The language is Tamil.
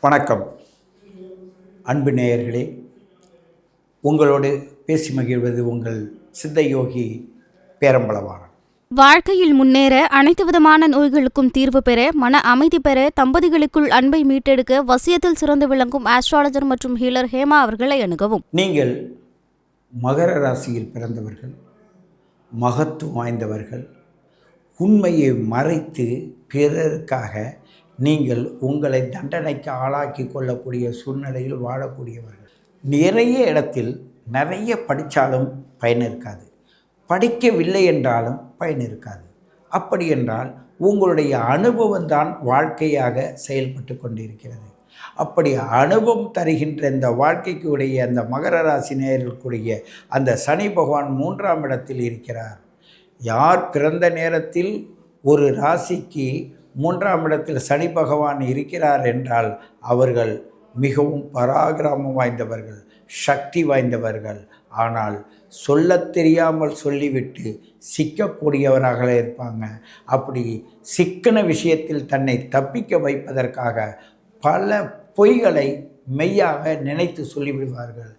வணக்கம் அன்பு நேயர்களே, உங்களோடு பேசி மகிழ்வது உங்கள் சித்தயோகி பேரம்பலவாணன். வாழ்க்கையில் முன்னேற, அனைத்து விதமான நோய்களுக்கும் தீர்வு பெற, மன அமைதி பெற, தம்பதிகளுக்குள் அன்பை மீட்டெடுக்க வசியத்தில் சிறந்து விளங்கும் ஆஸ்ட்ராலஜர் மற்றும் ஹீலர் ஹேமா அவர்களை அணுகவும். நீங்கள் மகர ராசியில் பிறந்தவர்கள், மகத்துவம் வாய்ந்தவர்கள், உண்மையை மறைத்து பிறருக்காக நீங்கள் உங்களை தண்டனைக்கு ஆளாக்கி கொள்ளக்கூடிய சூழ்நிலையில் வாழக்கூடியவர்கள். நிறைய இடத்தில் நிறைய படித்தாலும் பயன் இருக்காது, படிக்கவில்லை என்றாலும் பயன் இருக்காது. அப்படி என்றால் உங்களுடைய அனுபவம்தான் வாழ்க்கையாக செயல்பட்டு கொண்டிருக்கிறது. அப்படி அனுபவம் தருகின்ற இந்த வாழ்க்கைக்கு உடைய அந்த மகர ராசி நேயர்களுக்குடைய அந்த சனி பகவான் 3ஆம் இடத்தில் இருக்கிறார். யார் பிறந்த நேரத்தில் ஒரு ராசிக்கு 3ஆம் இடத்தில் சனி பகவான் இருக்கிறார் என்றால் அவர்கள் மிகவும் பராக்கிரமம் வாய்ந்தவர்கள், சக்தி வாய்ந்தவர்கள். ஆனால் சொல்லத் தெரியாமல் சொல்லிவிட்டு சிக்கக்கூடியவராக இருப்பாங்க. அப்படி சிக்கன விஷயத்தில் தன்னை தப்பிக்க வைப்பதற்காக பல பொய்களை மெய்யாக நினைத்து சொல்லிவிடுவார்கள்.